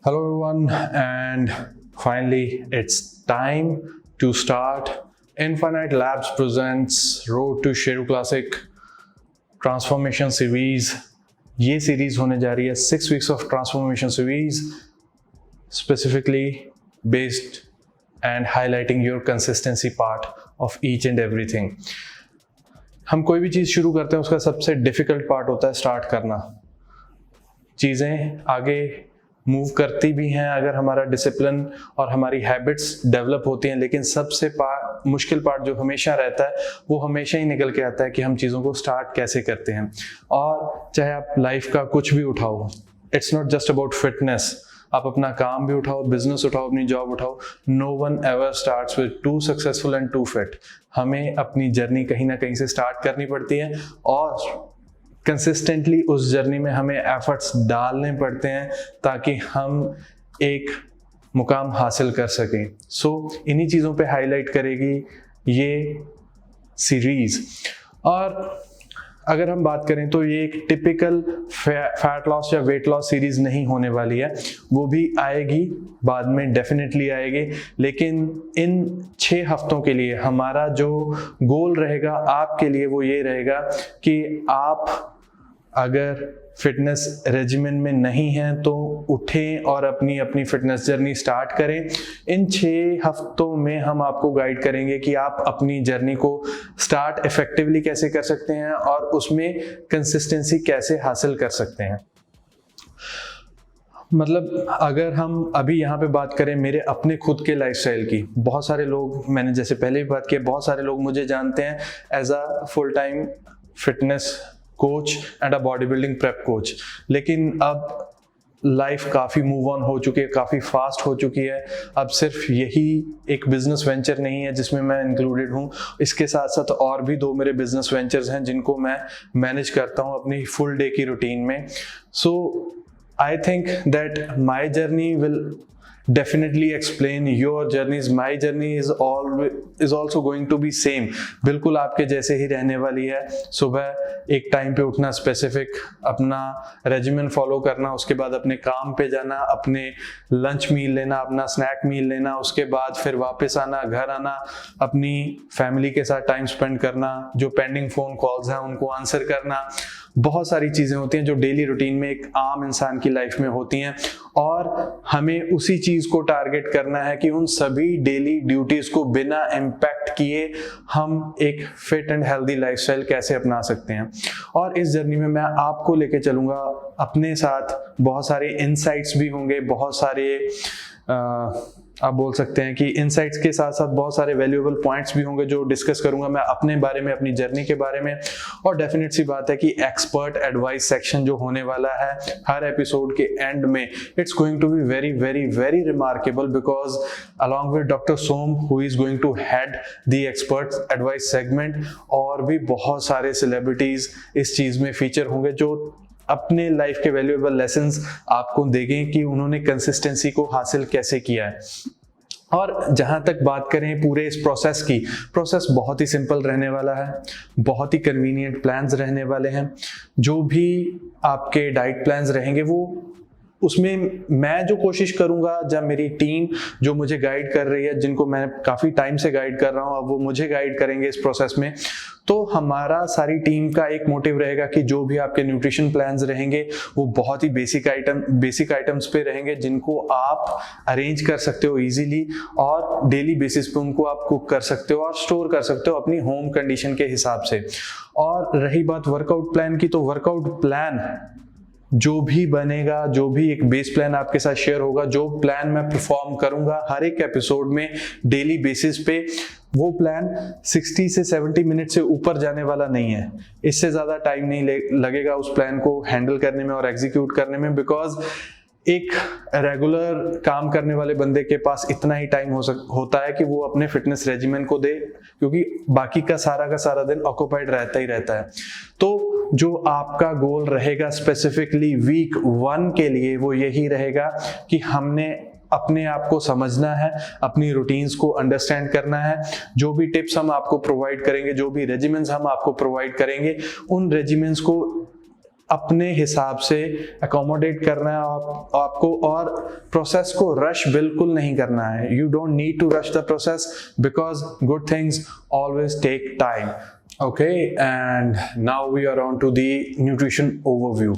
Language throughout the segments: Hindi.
Hello everyone, and finally it's time to start. Infinite Labs presents Road to Sheru Classic Transformation Series. ये सीरीज होने जा रही है 6 weeks of transformation series, specifically based and highlighting your consistency part of each and everything. हम कोई भी चीज़ शुरू करते हैं उसका सबसे डिफिकल्ट पार्ट होता है स्टार्ट करना. चीज़ें आगे मूव करती भी हैं अगर हमारा डिसिप्लिन और हमारी हैबिट्स डेवलप होती हैं, लेकिन सबसे मुश्किल पार्ट जो हमेशा रहता है वो हमेशा ही निकल के आता है कि हम चीज़ों को स्टार्ट कैसे करते हैं. और चाहे आप लाइफ का कुछ भी उठाओ, it's not just about fitness. आप अपना काम भी उठाओ, बिजनेस उठाओ, अपनी जॉब उठाओ, no one ever starts with too successful and too fit. हमें अपनी जर्नी कहीं ना कहीं से स्टार्ट करनी पड़ती है और कंसिस्टेंटली उस जर्नी में हमें एफर्ट्स डालने पड़ते हैं ताकि हम एक मुकाम हासिल कर सकें. सो इन्हीं चीज़ों पे हाईलाइट करेगी ये सीरीज़. और अगर हम बात करें तो ये एक टिपिकल फैट लॉस या वेट लॉस सीरीज़ नहीं होने वाली है. वो भी आएगी बाद में, डेफिनेटली आएगी. लेकिन इन 6 हफ्तों के लिए हमारा जो गोल रहेगा आपके लिए वो ये रहेगा कि आप अगर फिटनेस रेजिमेन में नहीं हैं तो उठें और अपनी फिटनेस जर्नी स्टार्ट करें. इन 6 हफ्तों में हम आपको गाइड करेंगे कि आप अपनी जर्नी को स्टार्ट इफेक्टिवली कैसे कर सकते हैं और उसमें कंसिस्टेंसी कैसे हासिल कर सकते हैं. मतलब अगर हम अभी यहाँ पे बात करें मेरे अपने खुद के लाइफस्टाइल की, बहुत सारे लोग, मैंने जैसे पहले भी बात की, बहुत सारे लोग मुझे जानते हैं as a full time fitness coach and a body building prep coach. लेकिन अब लाइफ काफ़ी मूव ऑन हो चुकी है, काफ़ी फास्ट हो चुकी है. अब सिर्फ यही एक बिजनेस वेंचर नहीं है जिसमें मैं इंक्लूडेड हूँ. इसके साथ साथ और भी 2 मेरे बिजनेस वेंचर्स हैं जिनको मैं मैनेज करता हूँ अपनी फुल डे की रूटीन में. So I think that my journey will definitely explain your journeys. My journey is also going to be same. बिल्कुल आपके जैसे ही रहने वाली है. सुबह एक टाइम पे उठना, स्पेसिफिक अपना रेजिमेंट फॉलो करना, उसके बाद अपने काम पे जाना, अपने लंच मील लेना, अपना स्नैक मील लेना, उसके बाद फिर वापस आना, घर आना, अपनी फैमिली के साथ टाइम स्पेंड करना, जो पेंडिंग फोन कॉल्स हैं उनको आंसर करना. बहुत सारी चीज़ें होती हैं जो डेली रूटीन में एक आम इंसान की लाइफ में होती हैं और हमें उसी चीज़ को टारगेट करना है कि उन सभी डेली ड्यूटीज़ को बिना इम्पैक्ट किए हम एक फिट एंड हेल्दी लाइफस्टाइल कैसे अपना सकते हैं. और इस जर्नी में मैं आपको लेके चलूँगा. अपने साथ बहुत सारे इनसाइट्स भी होंगे, बहुत सारे आप बोल सकते हैं कि इनसाइट्स के साथ साथ बहुत सारे वैल्यूएबल पॉइंट्स भी होंगे जो डिस्कस करूंगा मैं अपने बारे में, अपनी जर्नी के बारे में. और डेफिनेट सी बात है कि एक्सपर्ट एडवाइस सेक्शन जो होने वाला है हर एपिसोड के एंड में, it's going to be very very very remarkable because along with doctor Som who is going to head the expert advice segment, और भी बहुत सारे सेलिब्रिटीज इस चीज में फीचर होंगे जो अपने लाइफ के वैल्यूएबल लेसन्स आपको देंगे कि उन्होंने कंसिस्टेंसी को हासिल कैसे किया है. और जहाँ तक बात करें पूरे इस प्रोसेस की, प्रोसेस बहुत ही सिंपल रहने वाला है, बहुत ही कन्वीनियंट प्लान्स रहने वाले हैं. जो भी आपके डाइट प्लान्स रहेंगे वो उसमें मैं जो कोशिश करूंगा, जब मेरी टीम जो मुझे गाइड कर रही है, जिनको मैं काफ़ी टाइम से गाइड कर रहा हूं, अब वो मुझे गाइड करेंगे इस प्रोसेस में, तो हमारा सारी टीम का एक मोटिव रहेगा कि जो भी आपके न्यूट्रिशन प्लान्स रहेंगे वो बहुत ही बेसिक आइटम्स पे रहेंगे जिनको आप अरेंज कर सकते हो इजीली और डेली बेसिस पे उनको आप कुक कर सकते हो और स्टोर कर सकते हो अपनी होम कंडीशन के हिसाब से. और रही बात वर्कआउट प्लान की, तो वर्कआउट प्लान जो भी बनेगा, जो भी एक बेस प्लान आपके साथ शेयर होगा, जो प्लान मैं परफॉर्म करूंगा हर एक एपिसोड में डेली बेसिस पे, वो प्लान 60 से 70 मिनट से ऊपर जाने वाला नहीं है. इससे ज्यादा टाइम नहीं लगेगा उस प्लान को हैंडल करने में और एग्जीक्यूट करने में, बिकॉज एक रेगुलर काम करने वाले बंदे के पास इतना ही टाइम होता है कि वो अपने फिटनेस रेजिमेंट को दे, क्योंकि बाकी का सारा दिन ऑक्युपाइड रहता ही रहता है. तो जो आपका गोल रहेगा स्पेसिफिकली वीक 1 के लिए वो यही रहेगा कि हमने अपने आप को समझना है, अपनी रूटीन्स को अंडरस्टैंड करना है. जो भी टिप्स हम आपको प्रोवाइड करेंगे, जो भी रेजिमेंट्स हम आपको प्रोवाइड करेंगे, उन रेजिमेंट्स को अपने हिसाब से अकोमोडेट करना है आपको, और प्रोसेस को रश बिल्कुल नहीं करना है। You don't need to rush the process because good things always take time. Okay, and now we are on to the nutrition overview.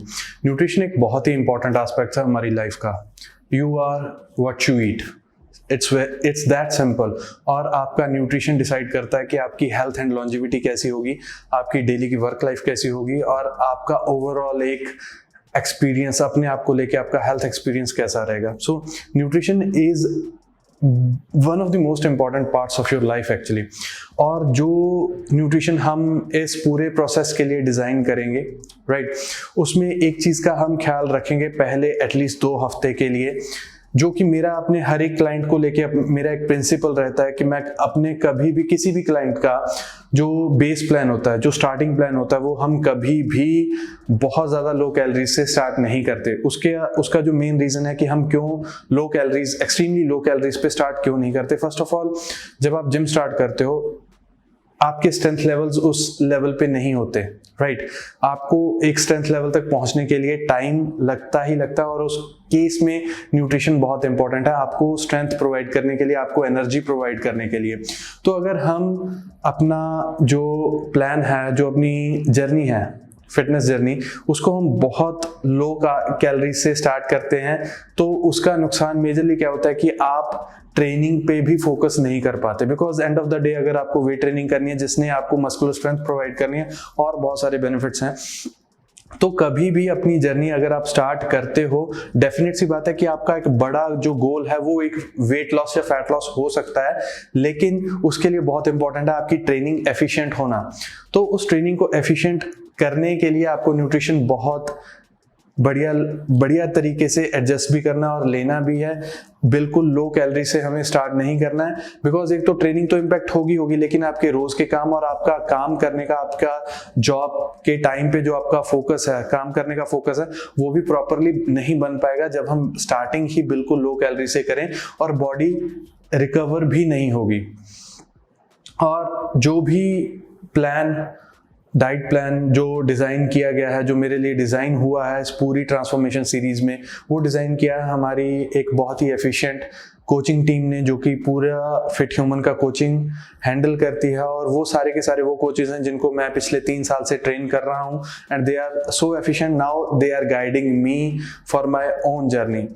Nutrition एक बहुत ही important aspect है हमारी life का। You are what you eat. It's that simple. और आपका न्यूट्रिशन डिसाइड करता है कि आपकी हेल्थ एंड लॉन्जिविटी कैसी होगी, आपकी डेली की वर्क लाइफ कैसी होगी, और आपका ओवरऑल एक एक्सपीरियंस अपने आप को लेके आपका हेल्थ एक्सपीरियंस कैसा रहेगा। So nutrition is one of the most important parts of your life actually. और जो न्यूट्रिशन हम इस पूरे प्रोसेस के लिए डिज़ाइन करेंगे, राइट, उसमें एक चीज़ का हम ख्याल रखेंगे पहले एटलीस्ट 2 हफ्ते के लिए, जो कि मेरा अपने हर एक क्लाइंट को लेके मेरा एक प्रिंसिपल रहता है कि मैं अपने कभी भी किसी भी क्लाइंट का जो बेस प्लान होता है, जो स्टार्टिंग प्लान होता है, वो हम कभी भी बहुत ज़्यादा लो कैलोरीज से स्टार्ट नहीं करते। उसका जो मेन रीज़न है कि हम क्यों low calories, extremely low calories पे स्टार्ट क्यों नहीं करते। फर्स्ट ऑफ ऑल, जब आप जिम स्टार्ट करते हो आपके स्ट्रेंथ लेवल्स उस लेवल पे नहीं होते, राइट। आपको एक स्ट्रेंथ लेवल तक पहुंचने के लिए टाइम लगता ही लगता है, और उस केस में न्यूट्रिशन बहुत इंपॉर्टेंट है आपको स्ट्रेंथ प्रोवाइड करने के लिए, आपको एनर्जी प्रोवाइड करने के लिए। तो अगर हम अपना जो प्लान है, जो अपनी जर्नी है, फिटनेस जर्नी, उसको हम बहुत लो कैलोरी से स्टार्ट करते हैं, तो उसका नुकसान मेजरली क्या होता है कि आप ट्रेनिंग पे भी फोकस नहीं कर पाते। Because and of the day अगर आपको वेट ट्रेनिंग करनी है जिसने आपको मस्कुलर स्ट्रेंथ प्रोवाइड करनी है और बहुत सारे बेनिफिट्स हैं, तो कभी भी अपनी जर्नी अगर आप स्टार्ट करते हो, डेफिनेट सी बात है कि आपका एक बड़ा जो गोल है वो एक वेट लॉस या फैट लॉस हो सकता है, लेकिन उसके लिए बहुत इंपॉर्टेंट है आपकी ट्रेनिंग एफिशिएंट होना। तो उस ट्रेनिंग को एफिशिएंट करने के लिए आपको न्यूट्रिशन बहुत बढ़िया तरीके से एडजस्ट भी करना और लेना भी है। बिल्कुल लो कैलोरी से हमें स्टार्ट नहीं करना है, बिकॉज एक तो ट्रेनिंग तो इम्पैक्ट होगी, लेकिन आपके रोज के काम और आपका काम करने का, आपका जॉब के टाइम पे जो आपका फोकस है, काम करने का फोकस है, वो भी प्रॉपरली नहीं बन पाएगा जब हम स्टार्टिंग ही बिल्कुल लो कैलोरी से करें, और बॉडी रिकवर भी नहीं होगी। और जो भी डाइट प्लान जो डिज़ाइन किया गया है, जो मेरे लिए डिज़ाइन हुआ है इस पूरी ट्रांसफॉर्मेशन सीरीज़ में, वो डिज़ाइन किया है हमारी एक बहुत ही एफिशिएंट कोचिंग टीम ने, जो कि पूरा फिट ह्यूमन का कोचिंग हैंडल करती है। और वो सारे के सारे वो कोचेज हैं जिनको मैं पिछले 3 साल से ट्रेन कर रहा हूँ, and they are so efficient now, they are guiding me for my own journey.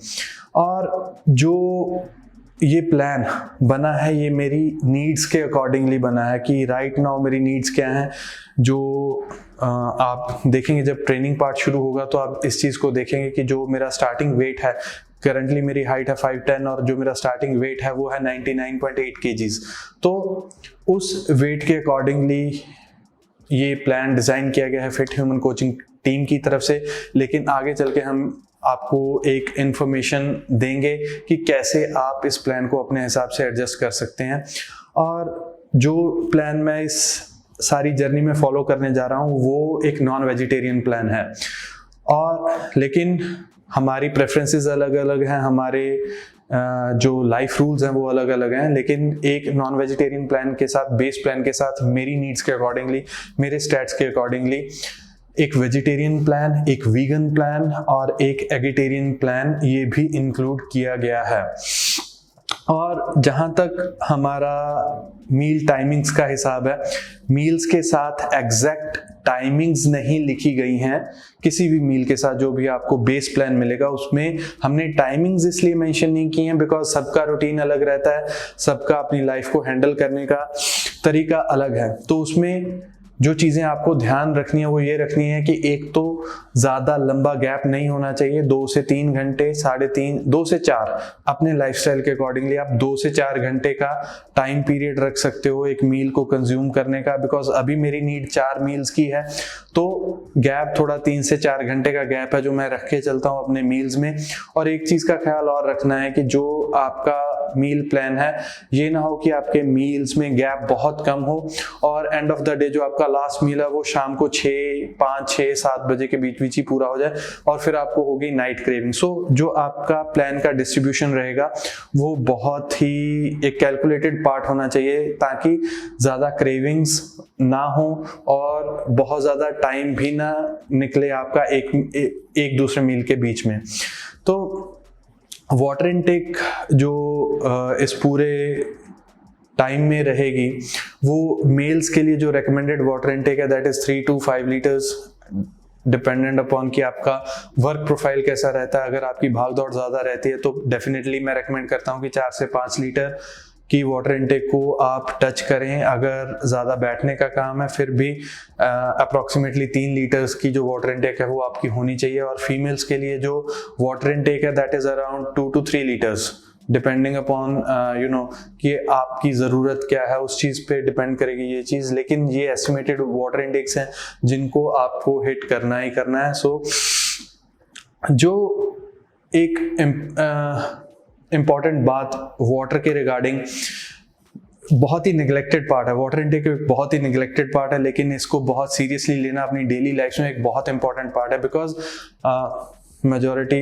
और जो ये प्लान बना है, ये मेरी नीड्स के अकॉर्डिंगली बना है कि राइट नाउ मेरी नीड्स क्या हैं। जो आप देखेंगे जब ट्रेनिंग पार्ट शुरू होगा तो आप इस चीज़ को देखेंगे कि जो मेरा स्टार्टिंग वेट है, करंटली मेरी हाइट है 5'10" और जो मेरा स्टार्टिंग वेट है वो है 99.8 kgs। तो उस वेट के अकॉर्डिंगली ये प्लान डिज़ाइन किया गया है फिट ह्यूमन कोचिंग टीम की तरफ से। लेकिन आगे चल के हम आपको एक इंफॉर्मेशन देंगे कि कैसे आप इस प्लान को अपने हिसाब से एडजस्ट कर सकते हैं। और जो प्लान मैं इस सारी जर्नी में फॉलो करने जा रहा हूँ वो एक नॉन वेजिटेरियन प्लान है, और लेकिन हमारी प्रेफरेंसेस अलग अलग हैं, हमारे जो लाइफ रूल्स हैं वो अलग अलग हैं, लेकिन एक नॉन वेजिटेरियन प्लान के साथ, बेस प्लान के साथ, मेरी नीड्स के अकॉर्डिंगली, मेरे स्टैट्स के अकॉर्डिंगली एक वेजिटेरियन प्लान, एक वीगन प्लान और एक एगिटेरियन प्लान ये भी इंक्लूड किया गया है। और जहाँ तक हमारा मील टाइमिंग्स का हिसाब है, मील्स के साथ एग्जैक्ट टाइमिंग्स नहीं लिखी गई हैं। किसी भी मील के साथ जो भी आपको बेस प्लान मिलेगा उसमें हमने टाइमिंग्स इसलिए मेंशन नहीं की हैं बिकॉज सबका रूटीन अलग रहता है, सबका अपनी लाइफ को हैंडल करने का तरीका अलग है। तो उसमें जो चीज़ें आपको ध्यान रखनी है वो ये रखनी है कि एक तो ज़्यादा लंबा गैप नहीं होना चाहिए, 2 से 3 घंटे, 3.5, 2 से 4, अपने लाइफस्टाइल के अकॉर्डिंगली आप 2 से 4 घंटे का टाइम पीरियड रख सकते हो एक मील को कंज्यूम करने का। बिकॉज अभी मेरी नीड 4 मील्स की है, तो गैप थोड़ा 3 से 4 घंटे का गैप है जो मैं रख के चलता हूँ अपने मील्स में। और एक चीज़ का ख्याल और रखना है कि जो आपका मील प्लान है ये ना हो कि आपके मील्स में गैप बहुत कम हो और एंड ऑफ द डे जो आपका लास्ट मील है वो शाम को 5, 6, 7 बजे के बीच ही पूरा हो जाए और फिर आपको होगी नाइट क्रेविंग। सो जो आपका प्लान का डिस्ट्रीब्यूशन रहेगा वो बहुत ही एक कैलकुलेटेड पार्ट होना चाहिए ताकि ज़्यादा क्रेविंग्स ना हो और बहुत ज़्यादा टाइम भी ना निकले आपका एक दूसरे मील के बीच में। तो वाटर इनटेक जो इस पूरे टाइम में रहेगी, वो मेल्स के लिए जो रेकमेंडेड वाटर इनटेक है that is 3 to 5 litres, dependent upon कि आपका वर्क प्रोफाइल कैसा रहता है। अगर आपकी भाग दौड़ ज़्यादा रहती है तो डेफिनेटली मैं रेकमेंड करता हूँ कि 4 से 5 लीटर की वाटर इनटेक को आप टच करें। अगर ज़्यादा बैठने का काम है फिर भी अप्रॉक्सीमेटली 3 लीटर्स की जो वाटर इनटेक है वो आपकी होनी चाहिए। और फीमेल्स के लिए जो वाटर इनटेक है that is around 2 to 3 litres, depending upon कि आपकी ज़रूरत क्या है, उस चीज़ पे डिपेंड करेगी ये चीज़। लेकिन ये एस्टिमेटेड वाटर इंटेक्स हैं जिनको आपको हिट करना ही करना है। सो जो एक इम्पॉर्टेंट बात वाटर के रिगार्डिंग, बहुत ही निगलेक्टेड पार्ट है, वाटर इनटेक एक बहुत ही निगलेक्टेड पार्ट है, लेकिन इसको बहुत सीरियसली लेना अपनी डेली लाइफ में एक बहुत इंपॉर्टेंट पार्ट है। Because majority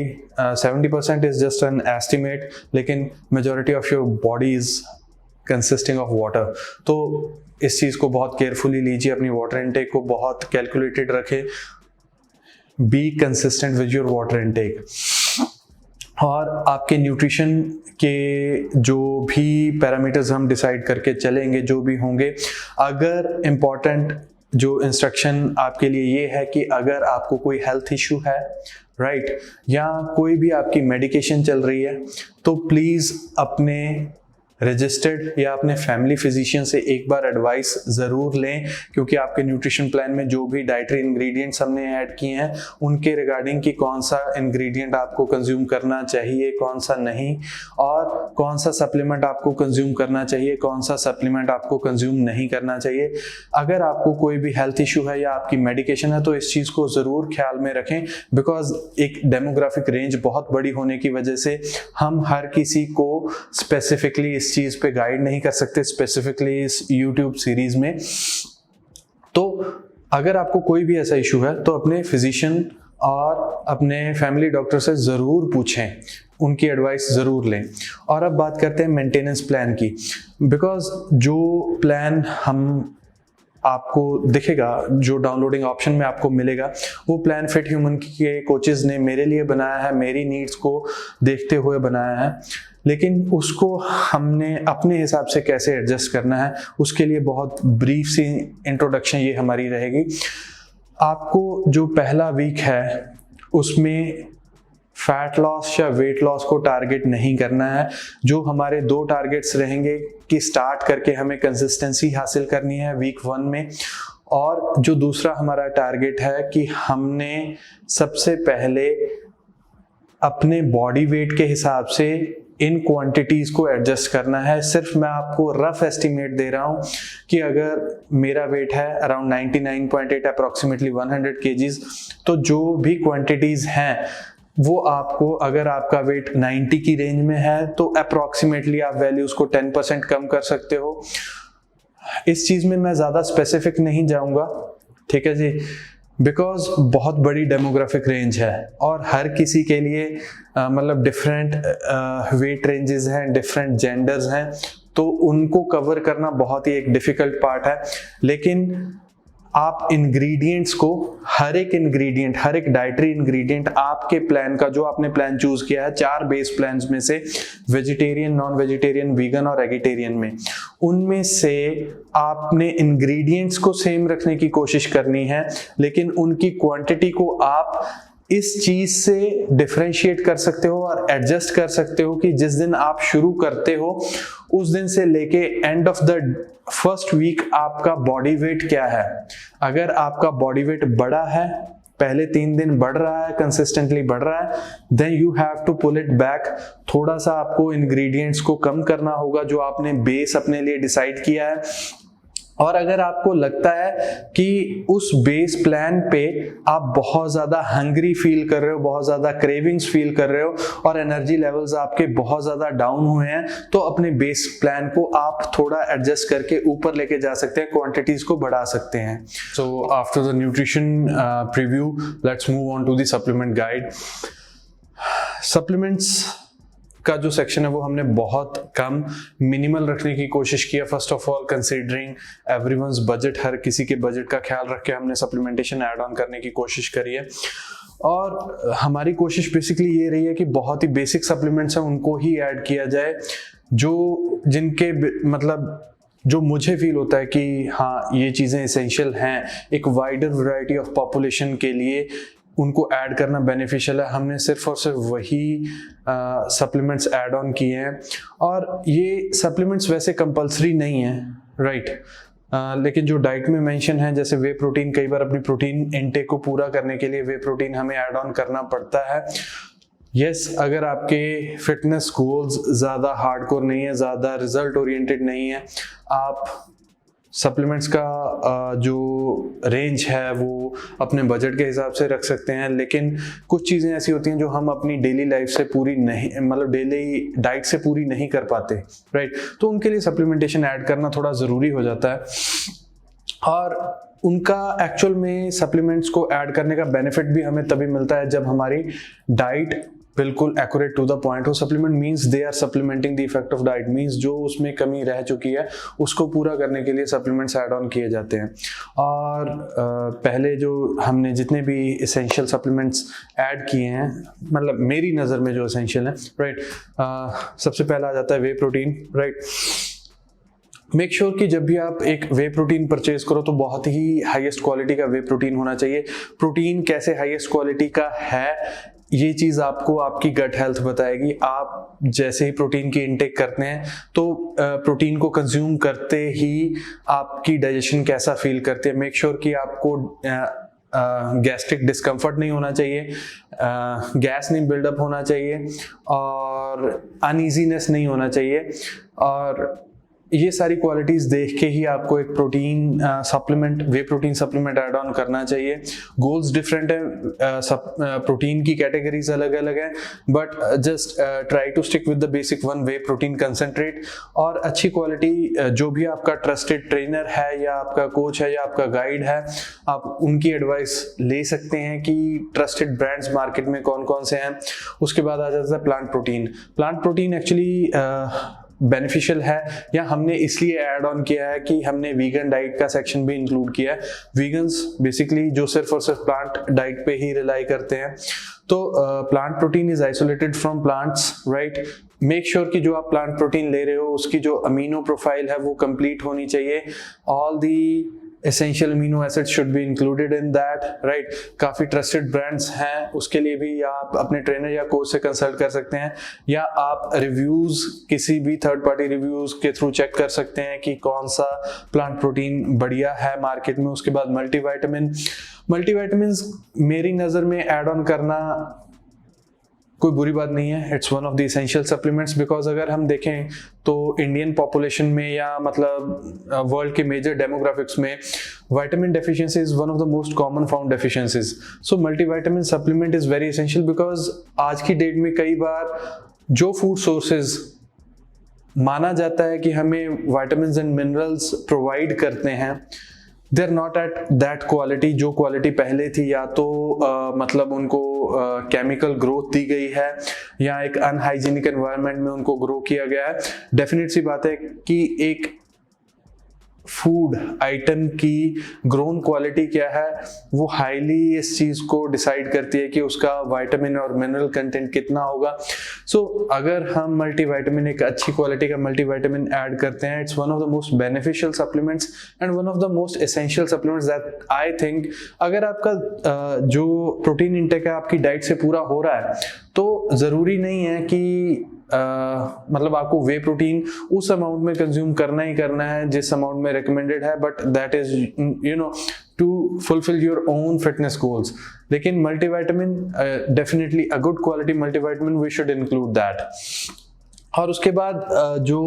70% is just an estimate, लेकिन majority of your body is consisting of water। तो इस चीज़ को बहुत केयरफुली लीजिए, अपनी वाटर इनटेक को बहुत कैलकुलेटेड रखें, be consistent with your water intake. और आपके न्यूट्रिशन के जो भी पैरामीटर्स हम डिसाइड करके चलेंगे, जो भी होंगे, अगर इम्पॉर्टेंट जो इंस्ट्रक्शन आपके लिए ये है कि अगर आपको कोई हेल्थ इशू है राइट, या कोई भी आपकी मेडिकेशन चल रही है, तो प्लीज़ अपने रजिस्टर्ड या अपने फैमिली फिजिशियन से एक बार एडवाइस ज़रूर लें, क्योंकि आपके न्यूट्रिशन प्लान में जो भी डाइटरी इंग्रेडिएंट्स हमने ऐड किए हैं उनके रिगार्डिंग कि कौन सा इंग्रेडिएंट आपको कंज्यूम करना चाहिए, कौन सा नहीं, और कौन सा सप्लीमेंट आपको कंज्यूम करना चाहिए, कौन सा सप्लीमेंट आपको कंज्यूम नहीं करना चाहिए। अगर आपको कोई भी हेल्थ इशू है या आपकी मेडिकेशन है तो इस चीज़ को ज़रूर ख्याल में रखें, बिकॉज एक डेमोग्राफिक रेंज बहुत बड़ी होने की वजह से हम हर किसी को स्पेसिफिकली इस चीज पे गाइड नहीं कर सकते, स्पेसिफिकली इस YouTube सीरीज में। तो अगर आपको कोई भी ऐसा इशू है तो अपने फिजिशियन और अपने फैमिली डॉक्टर से ज़रूर पूछें, उनकी एडवाइस ज़रूर लें। और अब बात करते हैं मेंटेनेंस प्लान की, बिकॉज जो प्लान हम आपको दिखेगा, जो डाउनलोडिंग ऑप्शन में आपको मिलेगा, वो प्लान फिट ह्यूमन के कोचेस ने मेरे लिए बनाया है, मेरी नीड्स को देखते हुए बनाया है, लेकिन उसको हमने अपने हिसाब से कैसे एडजस्ट करना है उसके लिए बहुत ब्रीफ सी इंट्रोडक्शन ये हमारी रहेगी। आपको जो पहला वीक है उसमें फैट लॉस या वेट लॉस को टारगेट नहीं करना है। जो हमारे 2 टारगेट्स रहेंगे कि स्टार्ट करके हमें कंसिस्टेंसी हासिल करनी है वीक 1 में, और जो दूसरा हमारा टारगेट है कि हमने सबसे पहले अपने बॉडी वेट के हिसाब से इन क्वांटिटीज को एडजस्ट करना है। सिर्फ मैं आपको रफ एस्टिमेट दे रहा हूं कि अगर मेरा वेट है अराउंड 99.8 अप्रोक्सीमेटली 100 kgs, तो जो भी क्वांटिटीज हैं वो आपको, अगर आपका वेट 90 की रेंज में है तो अप्रोक्सीमेटली आप वैल्यूज को 10% कम कर सकते हो। इस चीज में मैं ज्यादा स्पेसिफिक नहीं जाऊंगा, ठीक है जी, बिकॉज बहुत बड़ी डेमोग्राफिक रेंज है और हर किसी के लिए मतलब डिफरेंट वेट रेंजेस हैं, डिफरेंट जेंडर्स हैं, तो उनको कवर करना बहुत ही एक डिफिकल्ट पार्ट है। लेकिन आप इंग्रेडिएंट्स को, हर एक डाइटरी इंग्रेडिएंट आपके प्लान का, जो आपने प्लान चूज किया है 4 बेस प्लान्स में से, वेजिटेरियन, नॉन वेजिटेरियन, वीगन और एगिटेरियन में, उनमें से आपने इंग्रेडिएंट्स को सेम रखने की कोशिश करनी है, लेकिन उनकी क्वांटिटी को आप इस चीज से डिफरेंशिएट कर सकते हो और एडजस्ट कर सकते हो कि जिस दिन आप शुरू करते हो उस दिन से लेके end of the first week आपका बॉडी वेट क्या है। अगर आपका बॉडी वेट बढ़ा है, पहले 3 दिन बढ़ रहा है, कंसिस्टेंटली बढ़ रहा है, then you have to pull it back. थोड़ा सा आपको इंग्रेडिएंट्स को कम करना होगा जो आपने बेस अपने लिए डिसाइड किया है। और अगर आपको लगता है कि उस बेस प्लान पे आप बहुत ज़्यादा हंग्री फील कर रहे हो, बहुत ज़्यादा क्रेविंग्स फील कर रहे हो और एनर्जी लेवल्स आपके बहुत ज़्यादा डाउन हुए हैं, तो अपने बेस प्लान को आप थोड़ा एडजस्ट करके ऊपर लेके जा सकते हैं, क्वांटिटीज़ को बढ़ा सकते हैं। So after the nutrition preview, let's move on to the supplement guide. Supplements का जो सेक्शन है वो हमने बहुत कम मिनिमल रखने की कोशिश की है। First of all considering everyone's budget, हर किसी के बजट का ख्याल रख के हमने सप्लीमेंटेशन ऐड ऑन करने की कोशिश करी है। और हमारी कोशिश बेसिकली ये रही है कि बहुत ही बेसिक सप्लीमेंट्स हैं उनको ही ऐड किया जाए, जो जिनके मतलब जो मुझे फील होता है कि हाँ ये चीज़ें इसेंशियल हैं एक वाइडर वैरायटी ऑफ पॉपुलेशन के लिए, उनको ऐड करना बेनिफिशियल है। हमने सिर्फ और सिर्फ वही सप्लीमेंट्स ऐड ऑन किए हैं। और ये सप्लीमेंट्स वैसे कंपलसरी नहीं है, राइट? लेकिन जो डाइट में मेंशन है, जैसे वे प्रोटीन, कई बार अपनी प्रोटीन इनटेक को पूरा करने के लिए वे प्रोटीन हमें ऐड ऑन करना पड़ता है। यस, अगर आपके फिटनेस गोल्स ज़्यादा हार्डकोर नहीं है, ज़्यादा रिजल्ट ओरिएंटेड नहीं है, आप सप्लीमेंट्स का जो रेंज है वो अपने बजट के हिसाब से रख सकते हैं। लेकिन कुछ चीज़ें ऐसी होती हैं जो हम अपनी डेली लाइफ से पूरी नहीं, मतलब डेली डाइट से पूरी नहीं कर पाते, राइट? तो उनके लिए सप्लीमेंटेशन ऐड करना थोड़ा ज़रूरी हो जाता है। और उनका एक्चुअल में सप्लीमेंट्स को ऐड करने का बेनिफिट भी हमें तभी मिलता है जब हमारी डाइट बिल्कुल एक्यूरेट टू द पॉइंट हो। Supplement means they are supplementing the effect of diet, means जो उसमें कमी रह चुकी है उसको पूरा करने के लिए सप्लीमेंट्स ऐड ऑन किए जाते हैं। और पहले जो हमने जितने भी इसेंशियल सप्लीमेंट्स ऐड किए हैं, मतलब मेरी नज़र में जो इसेंशियल है, राइट, सबसे पहला आ जाता है वे प्रोटीन, राइट। मेक श्योर कि जब भी आप एक वे प्रोटीन परचेज करो तो बहुत ही हाईएस्ट क्वालिटी का वे प्रोटीन होना चाहिए। प्रोटीन कैसे हाईएस्ट क्वालिटी का है ये चीज़ आपको आपकी गट हेल्थ बताएगी। आप जैसे ही प्रोटीन की इनटेक करते हैं तो प्रोटीन को कंज्यूम करते ही आपकी डाइजेशन कैसा फील करती है। मेक श्योर कि आपको गैस्ट्रिक डिस्कम्फर्ट नहीं होना चाहिए, गैस नहीं बिल्डअप होना चाहिए और अनईजीनेस नहीं होना चाहिए। और ये सारी क्वालिटीज़ देख के ही आपको एक protein supplement, whey protein supplement add on करना चाहिए। गोल्स डिफरेंट है, प्रोटीन की कैटेगरीज अलग अलग हैं, but just try to stick with the basic one, whey protein concentrate. और अच्छी क्वालिटी, जो भी आपका ट्रस्टेड ट्रेनर है या आपका कोच है या आपका गाइड है, आप उनकी एडवाइस ले सकते हैं कि ट्रस्टेड ब्रांड्स मार्केट में कौन कौन से हैं। उसके बाद आ जाता है plant protein. Plant protein actually beneficial है, या हमने इसलिए ऐड ऑन किया है कि हमने वीगन डाइट का सेक्शन भी इंक्लूड किया है। वीगन्स बेसिकली जो सिर्फ और सिर्फ प्लांट डाइट पे ही रिलाई करते हैं। तो plant protein is isolated from plants, right. Make sure कि जो आप प्लांट प्रोटीन ले रहे हो उसकी जो अमीनो प्रोफाइल है वो कंप्लीट होनी चाहिए। All the essential amino acids should be included in that, right? काफ़ी ट्रस्टेड ब्रांड्स हैं, उसके लिए भी आप अपने ट्रेनर या कोच से कंसल्ट कर सकते हैं, या आप रिव्यूज़ किसी भी थर्ड पार्टी रिव्यूज़ के थ्रू चेक कर सकते हैं कि कौन सा प्लांट प्रोटीन बढ़िया है मार्केट में। उसके बाद मल्टीविटामिन्स मेरी नज़र में ऐड ऑन करना कोई बुरी बात नहीं है। It's one of the essential supplements, because अगर हम देखें तो इंडियन पॉपुलेशन में या मतलब वर्ल्ड के मेजर डेमोग्राफिक्स में vitamin deficiency is one of the most common found deficiencies. So multivitamin supplement is very essential, because आज की डेट में कई बार जो फूड सोर्सेज माना जाता है कि हमें विटामिन्स एंड मिनरल्स प्रोवाइड करते हैं, they are not at that quality जो क्वालिटी पहले थी। या तो मतलब उनको केमिकल ग्रोथ दी गई है या एक अनहाइजीनिक एनवायरनमेंट में उनको ग्रो किया गया है। डेफिनेट सी बात है कि एक फूड आइटम की ग्रोन क्वालिटी क्या है वो हाईली इस चीज को डिसाइड करती है कि उसका विटामिन और मिनरल कंटेंट कितना होगा। सो अगर हम मल्टीविटामिन, एक अच्छी क्वालिटी का मल्टीविटामिन ऐड करते हैं, it's one of the most beneficial supplements and one of the most essential supplements that I think. अगर आपका जो प्रोटीन इंटेक है आपकी डाइट से पूरा हो रहा है तो जरूरी नहीं है कि मतलब आपको वे प्रोटीन उस अमाउंट में कंज्यूम करना ही करना है जिस अमाउंट में रिकमेंडेड है, but that is you know to fulfil your own fitness goals. लेकिन multivitamin definitely a good quality multivitamin we should include that. और उसके बाद जो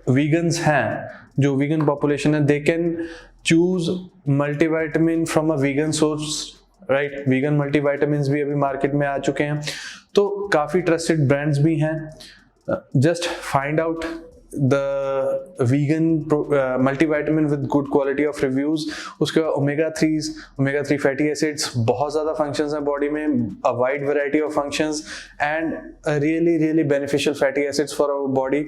वीगन्स हैं, जो वीगन पॉपुलेशन है, they can choose multivitamin from a vegan source, right. Vegan multivitamins भी अभी मार्केट में आ चुके हैं, तो काफ़ी ट्रस्टेड ब्रांड्स भी हैं। Just find out the vegan multivitamin with good quality of reviews. उसके बाद ओमेगा 3 फैटी एसिड्स, बहुत ज़्यादा फंक्शंस हैं बॉडी में, a wide variety of functions and really beneficial fatty acids for our body.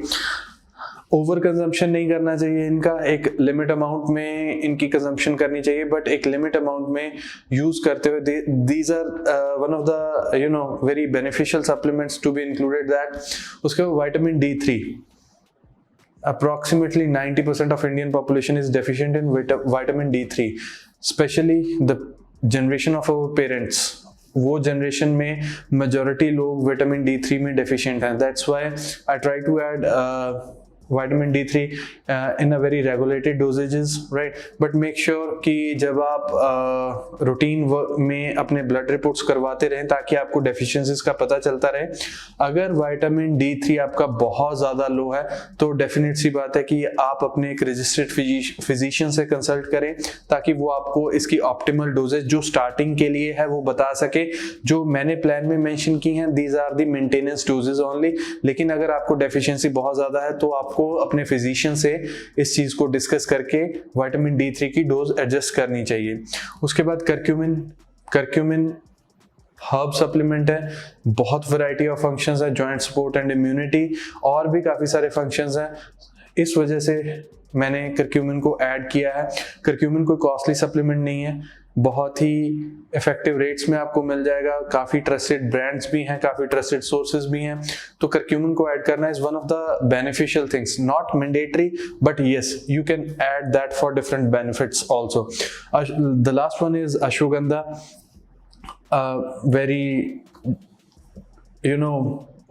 Over consumption नहीं करना चाहिए इनका, एक लिमिट अमाउंट में इनकी कंजम्पशन करनी चाहिए, बट एक लिमिट अमाउंट में यूज करते हुए these are one of the very beneficial supplements to be included that. उसके बाद vitamin D3, approximately 90% of Indian population is deficient in vitamin D3, especially the generation of our parents। वो जनरेशन में मेजॉरिटी लोग विटामिन D3 में डेफिशिएंट हैं। That's why I try to add vitamin D3 in a very regulated dosages, right? But make sure कि जब आप रूटीन में अपने ब्लड रिपोर्ट्स करवाते रहें ताकि आपको डेफिशिएंसीज का पता चलता रहे। अगर विटामिन D3 आपका बहुत ज़्यादा लो है तो डेफिनेट सी बात है कि आप अपने एक रजिस्टर्ड फिजिशियन से कंसल्ट करें ताकि वो आपको इसकी ऑप्टिमल डोजेज जो स्टार्टिंग के लिए है वो बता सके। जो मैंने प्लान में मेंशन की हैं these are the maintenance doses only, लेकिन अगर आपको डेफिशिएंसी बहुत ज़्यादा है तो आपको अपने फिजिशियन से इस चीज को डिस्कस करके विटामिन D3 की डोज एडजस्ट करनी चाहिए। उसके बाद करक्यूमिन हर्ब सप्लीमेंट है, बहुत वैरायटी ऑफ फंक्शंस है, जॉइंट सपोर्ट एंड इम्यूनिटी, और भी काफी सारे फंक्शंस हैं। इस वजह से मैंने करक्यूमिन को ऐड किया है। करक्यूमिन कोई कॉस्टली सप्लीमेंट नहीं है, बहुत ही इफेक्टिव रेट्स में आपको मिल जाएगा, काफ़ी ट्रस्टेड ब्रांड्स भी हैं, काफ़ी ट्रस्टेड सोर्सेज भी हैं। तो करक्यूमिन को ऐड करना is one of the beneficial things, not mandatory but yes you can add that for different benefits also. The last one is ashwagandha, very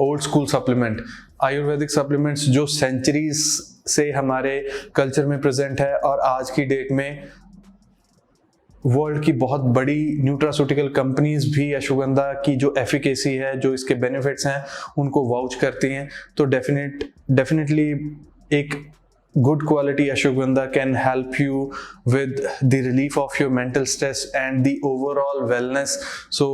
old school supplement, Ayurvedic supplements जो सेंचुरीज से हमारे कल्चर में प्रेजेंट है और आज की डेट में वर्ल्ड की बहुत बड़ी न्यूट्रास्यूटिकल कंपनीज भी अश्वगंधा की जो एफिकेसी है, जो इसके बेनिफिट्स हैं, उनको वाउच करती हैं। तो डेफिनेटली एक good quality ashwagandha can help you with the relief of your mental stress and the overall wellness. So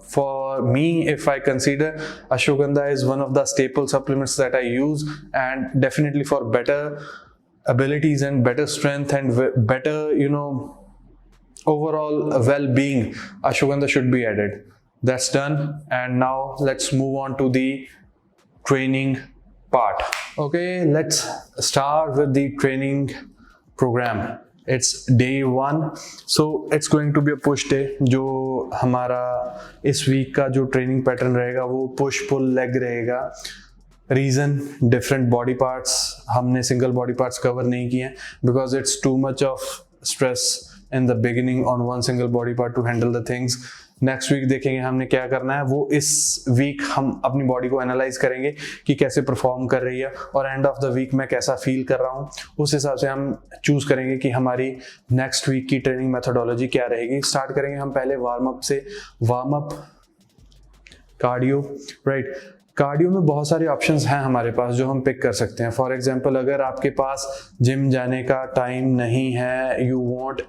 for me, if I consider ashwagandha is one of the staple supplements that I use, and definitely for better abilities and better strength and better overall well-being, ashwagandha should be added. That's done, and now let's move on to the training part. Okay, let's start with the training program. It's day 1, so it's going to be a push day। जो हमारा इस वीक का जो ट्रेनिंग पैटर्न रहेगा वो पुश पुल लेग रहेगा। रीज़न, डिफरेंट बॉडी पार्ट्स, हमने सिंगल बॉडी पार्ट्स कवर नहीं किए हैं because it's too much of stress in the beginning on one single body part to handle the things. Next week देखेंगे हमने क्या करना है, वो इस वीक हम अपनी बॉडी को एनालाइज करेंगे कि कैसे परफॉर्म कर रही है और एंड ऑफ द वीक मैं कैसा फील कर रहा हूँ। उस हिसाब से हम चूज करेंगे कि हमारी नेक्स्ट वीक की ट्रेनिंग मेथोडोलॉजी क्या रहेगी। स्टार्ट करेंगे हम पहले वार्म अप से। Warm up cardio, right. Cardio में बहुत सारे ऑप्शंस हैं हमारे पास जो हम पिक कर सकते हैं। फॉर एग्जांपल, अगर आपके पास जिम जाने का टाइम नहीं है, you want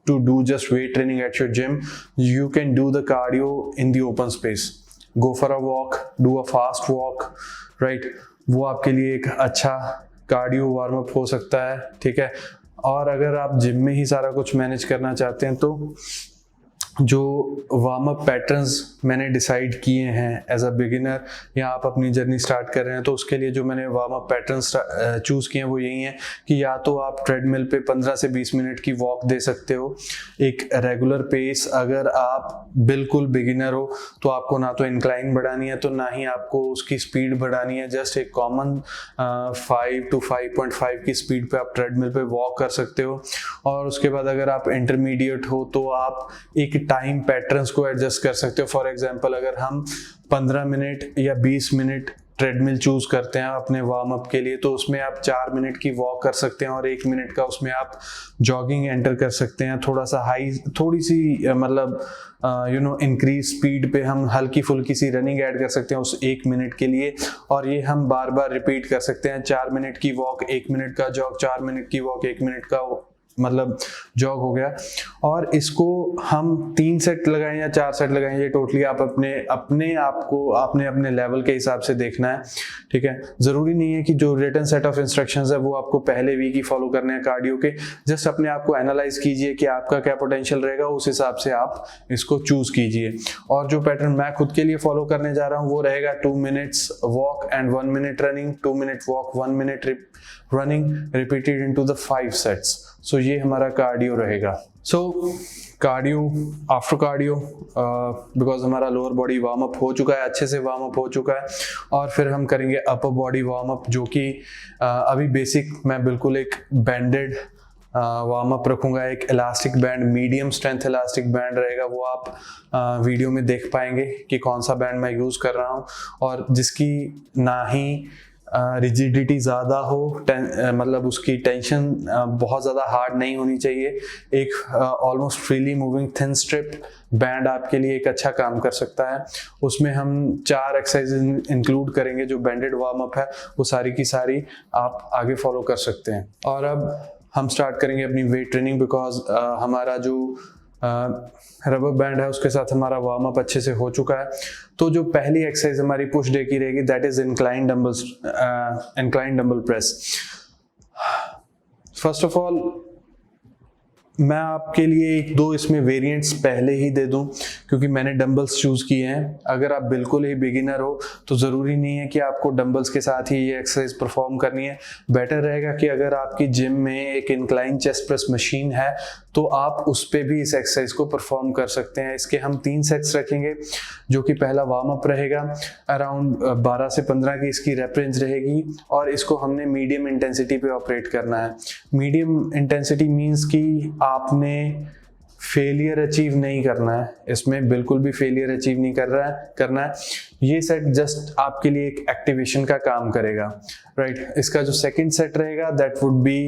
to do just weight training at your gym, you can do the cardio in the open space. Go for a walk, do a fast walk, right. वो आपके लिए एक अच्छा कार्डियो वार्म अप हो सकता है, ठीक है। और अगर आप जिम में ही सारा कुछ मैनेज करना चाहते हैं तो जो वार्म अप पैटर्न्स मैंने डिसाइड किए हैं एज अ बिगिनर, या आप अपनी जर्नी स्टार्ट कर रहे हैं तो उसके लिए जो मैंने वार्म अप पैटर्न्स चूज़ किए हैं वो यही हैं कि या तो आप ट्रेडमिल पे 15 से 20 मिनट की वॉक दे सकते हो, एक रेगुलर पेस। अगर आप बिल्कुल बिगिनर हो तो आपको ना तो इंक्लाइन बढ़ानी है तो ना ही आपको उसकी स्पीड बढ़ानी है, जस्ट एक कॉमन 5 to 5.5 की स्पीड पे आप ट्रेडमिल पे वॉक कर सकते हो। और उसके बाद अगर आप इंटरमीडिएट हो तो आप एक टाइम पैटर्न्स को एडजस्ट कर सकते हो। फॉर एग्जांपल, अगर हम 15 मिनट या 20 मिनट ट्रेडमिल चूज करते हैं अपने वार्म अप के लिए तो उसमें आप 4 मिनट की वॉक कर सकते हैं और 1 मिनट का उसमें आप जॉगिंग एंटर कर सकते हैं। थोड़ा सा थोड़ी सी मतलब इंक्रीज स्पीड पे हम हल्की फुल्की सी रनिंग ऐड कर सकते हैं उस 1 मिनट के लिए, और ये हम बार बार रिपीट कर सकते हैं। 4 मिनट की वॉक, 1 मिनट का जॉग, 4 मिनट की वॉक, 1 मिनट का मतलब जॉग हो गया। और इसको हम 3 सेट लगाएं या 4 सेट लगाएं, ये टोटली आप अपने आप को आपने अपने लेवल के हिसाब से देखना है, ठीक है। जरूरी नहीं है कि जो रिटन सेट ऑफ इंस्ट्रक्शंस है वो आपको पहले वीक ही फॉलो करने हैं कार्डियो के। जस्ट अपने आप को एनालाइज कीजिए कि आपका क्या पोटेंशियल रहेगा, उस हिसाब से आप इसको चूज कीजिए। और जो पैटर्न मैं खुद के लिए फॉलो करने जा रहा हूँ वो रहेगा 2 minutes walk and 1 minute running, 2 minute walk 1 minute running repeated into the 5 sets। सो ये हमारा कार्डियो रहेगा। सो कार्डियो, आफ्टर कार्डियो बिकॉज हमारा लोअर बॉडी वार्म अप हो चुका है, अच्छे से वार्म अप हो चुका है, और फिर हम करेंगे अपर बॉडी वार्म अप, जो कि अभी बेसिक मैं बिल्कुल एक बैंडेड वार्म अप रखूंगा। एक elastic band, medium strength elastic band रहेगा, वो आप वीडियो में देख पाएंगे कि कौन सा बैंड मैं यूज़ कर रहा हूँ, और जिसकी ना ही रिजिडिटी ज़्यादा हो, मतलब उसकी टेंशन बहुत ज़्यादा हार्ड नहीं होनी चाहिए। एक almost freely moving thin strip band आपके लिए एक अच्छा काम कर सकता है। उसमें हम 4 एक्सरसाइज इंक्लूड करेंगे जो बैंडेड वार्म अप है, वो सारी की सारी आप आगे फॉलो कर सकते हैं। और अब हम स्टार्ट करेंगे अपनी वेट ट्रेनिंग, बिकॉज हमारा जो रबर बैंड है उसके साथ हमारा वार्म अप अच्छे से हो चुका है। तो जो पहली एक्सरसाइज हमारी पुश डे की रहेगी that is incline dumbbell press. First of all मैं आपके लिए 1-2 इसमें वेरिएंट्स पहले ही दे दूं, क्योंकि मैंने डंबल्स चूज किए हैं। अगर आप बिल्कुल ही बिगिनर हो तो ज़रूरी नहीं है कि आपको डंबल्स के साथ ही ये एक्सरसाइज परफॉर्म करनी है। बेटर रहेगा कि अगर आपकी जिम में एक इंक्लाइन चेस्ट प्रेस मशीन है तो आप उस पर भी इस एक्सरसाइज को परफॉर्म कर सकते हैं। इसके हम 3 सेट्स रखेंगे, जो कि पहला वार्म अप रहेगा, अराउंड 12 से 15 की इसकी रेप रेंज रहेगी, और इसको हमने मीडियम इंटेंसिटी पे ऑपरेट करना है। मीडियम इंटेंसिटी मींस कि आपने फेलियर अचीव नहीं करना है, इसमें बिल्कुल भी फेलियर अचीव नहीं करना है। ये सेट जस्ट आपके लिए एक एक्टिवेशन का काम करेगा, राइट। इसका जो सेकंड सेट रहेगा that would be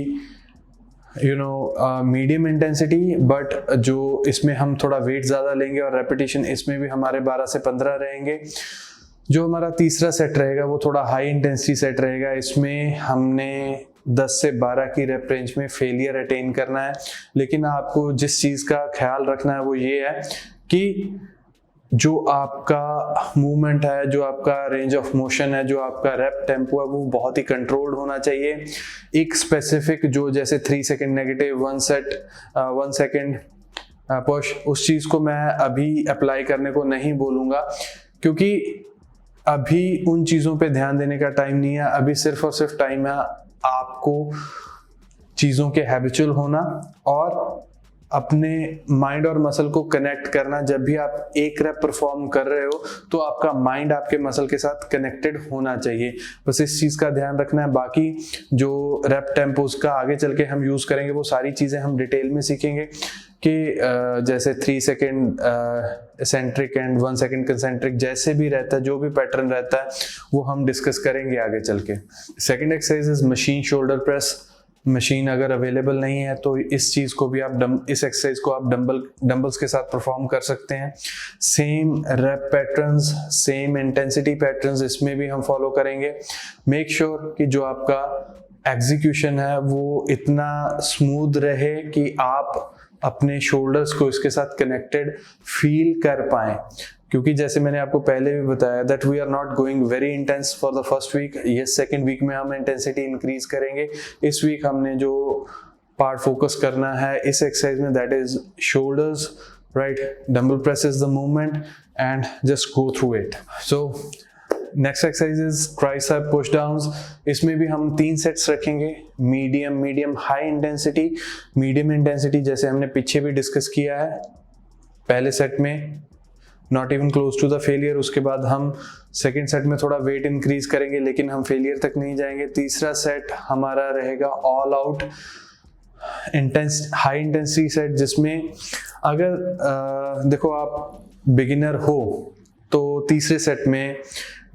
medium intensity, but जो इसमें हम थोड़ा वेट ज़्यादा लेंगे और रेपिटेशन इसमें भी हमारे 12 से 15 रहेंगे। जो हमारा तीसरा सेट रहेगा वो थोड़ा हाई इंटेंसिटी सेट रहेगा, इसमें हमने 10 से 12 की रेप रेंज में फेलियर अटेन करना है। लेकिन आपको जिस चीज़ का ख्याल रखना है वो ये है कि जो आपका मूवमेंट है, जो आपका रेंज ऑफ मोशन है, जो आपका रेप टेम्पो है, वो बहुत ही कंट्रोल्ड होना चाहिए। एक स्पेसिफिक जो जैसे 3 सेकेंड नेगेटिव, 1 सेकेंड पुश, उस चीज़ को मैं अभी अप्लाई करने को नहीं बोलूँगा, क्योंकि अभी उन चीज़ों पे ध्यान देने का टाइम नहीं है। अभी सिर्फ और सिर्फ टाइम है आपको चीज़ों के हैबिचुअल होना और अपने माइंड और मसल को कनेक्ट करना। जब भी आप एक रैप परफॉर्म कर रहे हो तो आपका माइंड आपके मसल के साथ कनेक्टेड होना चाहिए, बस इस चीज़ का ध्यान रखना है। बाकी जो रैप टेम्पोस का आगे चल के हम यूज़ करेंगे वो सारी चीज़ें हम डिटेल में सीखेंगे कि जैसे 3 second eccentric and 1 second concentric जैसे भी रहता है, जो भी पैटर्न रहता है वो हम डिस्कस करेंगे आगे चल के। Second exercise is machine shoulder press. Machine अगर अवेलेबल नहीं है तो इस चीज़ को भी आप इस एक्सरसाइज को आप डंबल्स के साथ परफॉर्म कर सकते हैं। Same rep patterns, same intensity patterns इसमें भी हम फॉलो करेंगे। मेक श्योर कि जो आपका एग्जीक्यूशन है वो इतना स्मूथ रहे कि आप अपने शोल्डर्स को इसके साथ कनेक्टेड फील कर पाएं, क्योंकि जैसे मैंने आपको पहले भी बताया that we are not going very intense for the first week. ये सेकेंड वीक में हम इंटेंसिटी इंक्रीज करेंगे। इस वीक हमने जो पार्ट फोकस करना है इस एक्सरसाइज में that is shoulders, right. Dumbbell press is the movement and just go through it. So next exercise is tricep push downs. इसमें भी हम 3 सेट्स रखेंगे, medium high intensity. Medium intensity जैसे हमने पीछे भी डिस्कस किया है पहले सेट में, not even close to the failure. उसके बाद हम सेकेंड सेट में थोड़ा वेट इंक्रीज करेंगे लेकिन हम फेलियर तक नहीं जाएंगे। तीसरा सेट हमारा रहेगा all out high intensity set, जिसमें अगर देखो आप बिगिनर हो तो तीसरे सेट में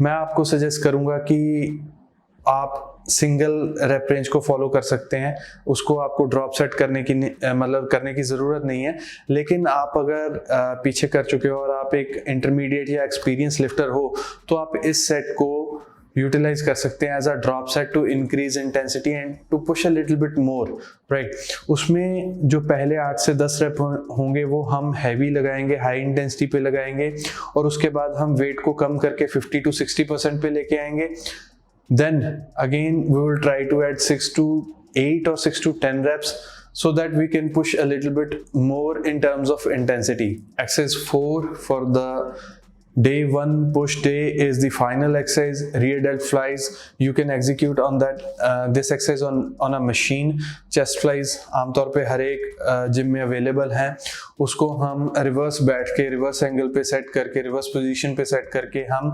मैं आपको सजेस्ट करूंगा कि आप सिंगल रेप रेंज को फॉलो कर सकते हैं, उसको आपको ड्रॉप सेट करने की ज़रूरत नहीं है। लेकिन आप अगर पीछे कर चुके हो और आप एक इंटरमीडिएट या एक्सपीरियंस लिफ्टर हो तो आप इस सेट को यूटिलाइज कर सकते हैं as a drop set to increase intensity and to push a little bit more, right. उसमें जो पहले 8 से 10 रेप होंगे वो हम हैवी लगाएंगे, हाई इंटेंसिटी पे लगाएंगे, और उसके बाद हम वेट को कम करके 50 to 60% पे लेके आएंगे। Then again we will try to add 6 to 8 or 6 to 10 reps so that we can push a little bit more in terms of intensity. Exercise 4 for the day 1 push day is the final exercise, rear delt flies. You can execute on that this exercise on a machine. Chest flies आमतौर पे हर एक जिम में अवेलेबल हैं। उसको हम रिवर्स बैठ के, रिवर्स एंगल पे सेट करके, रिवर्स पोजीशन पे सेट करके हम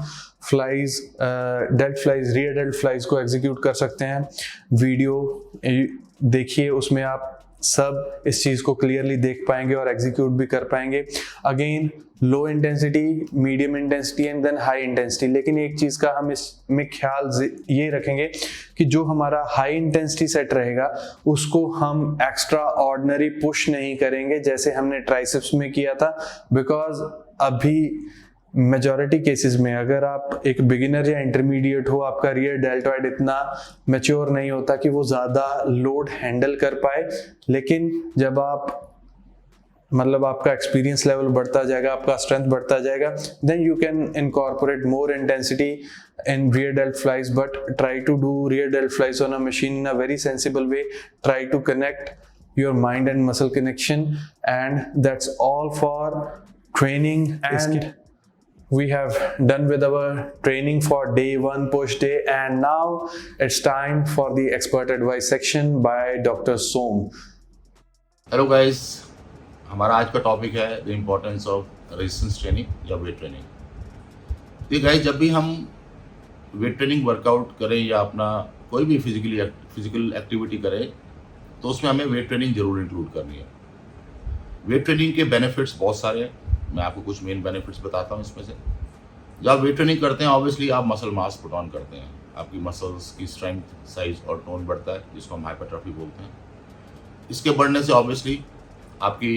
flies, dealt flies, rear dealt flies को एग्जीक्यूट कर सकते हैं। वीडियो देखिए, उसमें आप सब इस चीज़ को क्लियरली देख पाएंगे और एग्जीक्यूट भी कर पाएंगे। Again low intensity, medium intensity and then high intensity. लेकिन एक चीज़ का हम इसमें ख्याल ये रखेंगे कि जो हमारा हाई इंटेंसिटी सेट रहेगा उसको हम एक्स्ट्रा ऑर्डिनरी पुश नहीं करेंगे जैसे हमने ट्राइसेप्स में किया था, बिकॉज अभी मेजॉरिटी केसेस में अगर आप एक बिगिनर या इंटरमीडिएट हो, आपका रियर डेल्टॉइड इतना मैच्योर नहीं होता कि वो ज़्यादा लोड हैंडल कर पाए। लेकिन जब आप मतलब आपका एक्सपीरियंस लेवल बढ़ता जाएगा, आपका स्ट्रेंथ बढ़ता जाएगा, then you can incorporate more intensity in rear delt flies, but try to do rear delt flies on a machine in a very sensible way. Try to connect your mind and muscle connection, and that's all for training. And we have done with our training for day 1 push day, and now it's time for the expert advice section by Dr. Som. Hello guys, हमारा आज का टॉपिक है the importance of resistance training या वेट ट्रेनिंग। तो गाइस, जब भी हम वेट ट्रेनिंग वर्कआउट करें या अपना कोई भी फिजिकल एक्टिविटी करें तो उसमें हमें वेट ट्रेनिंग जरूर इंक्लूड करनी है। वेट ट्रेनिंग के बेनिफिट्स बहुत सारे हैं, मैं आपको कुछ मेन बेनिफिट्स बताता हूँ इसमें से। जब आप वेट ट्रेनिंग करते हैं ऑब्वियसली आप मसल मास पुट ऑन करते हैं, आपकी मसल्स की स्ट्रेंथ, साइज और टोन बढ़ता है, जिसको हम हाइपरट्रॉफी बोलते हैं। इसके बढ़ने से ऑब्वियसली आपकी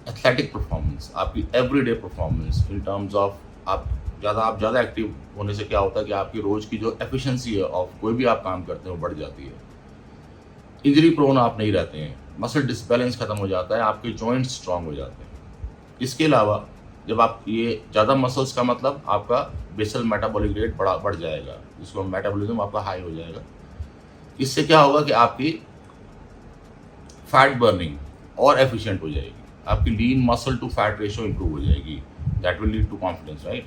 एथलेटिक परफॉर्मेंस, आपकी everyday performance in terms of आप ज़्यादा एक्टिव होने से क्या होता है कि आपकी रोज़ की जो एफिशिएंसी है ऑफ कोई भी आप काम करते हैं वो बढ़ जाती है। इंजरी प्रोन आप नहीं रहते हैं, मसल डिसबैलेंस खत्म हो जाता है, आपके जॉइंट्स स्ट्रांग हो जाते हैं। इसके अलावा जब आप ये ज़्यादा मसल्स का मतलब आपका बेसल मेटाबॉलिक रेट बढ़ जाएगा, जिसको मेटाबॉलिज्म आपका हाई हो जाएगा। इससे क्या होगा कि आपकी फैट बर्निंग और एफिशिएंट हो जाएगी, आपकी lean muscle to fat ratio improve हो जाएगी। That will lead to confidence, right.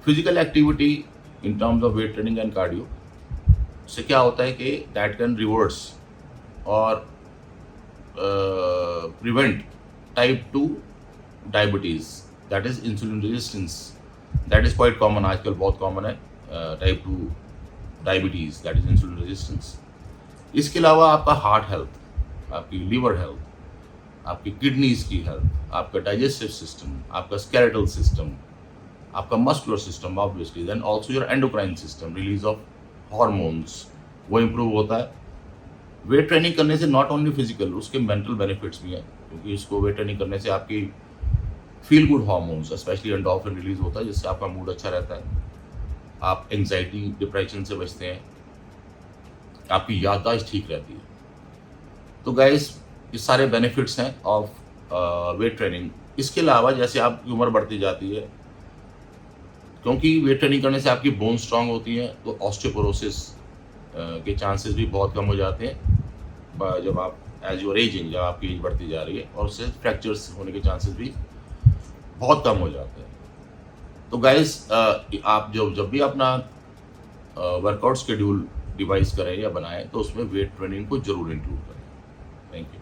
Physical activity in terms of weight training and cardio से क्या होता है कि दैट कैन रिवर्स और prevent type 2 diabetes, that is insulin resistance. That is quite common, आजकल बहुत कॉमन है type 2 diabetes, that is insulin resistance. इसके अलावा आपका हार्ट हेल्थ, आपकी लीवर हेल्थ, आपकी किडनीज़ की हेल्थ, आपका डाइजेस्टिव सिस्टम, आपका स्केलेटल सिस्टम, आपका muscular system obviously, then also your endocrine system, release of hormones, वो इम्प्रूव होता है। वेट ट्रेनिंग करने से नॉट ओनली फिजिकल, उसके मेंटल बेनिफिट्स भी हैं, क्योंकि इसको वेट ट्रेनिंग करने से आपकी feel good hormones specially endorphin release होता है, जिससे आपका मूड अच्छा रहता है, आप एंग्जाइटी डिप्रेशन से बचते हैं, आपकी याददाश्त ठीक रहती है। तो गाइस, ये सारे बेनिफिट्स हैं ऑफ वेट ट्रेनिंग। इसके अलावा जैसे आपकी उम्र बढ़ती जाती है, क्योंकि वेट ट्रेनिंग करने से आपकी बोन स्ट्रांग होती हैं, तो ऑस्टियोपोरोसिस के चांसेस भी बहुत कम हो जाते हैं जब आप एज यूर एजिंग, जब आपकी एज बढ़ती जा रही है, और उससे फ्रैक्चर्स होने के चांसेस भी बहुत कम हो जाते हैं। तो गाइस, आप जब भी अपना वर्कआउट शेड्यूल डिवाइस करें या बनाएं तो उसमें वेट ट्रेनिंग को जरूर इंक्लूड करें। Thank you.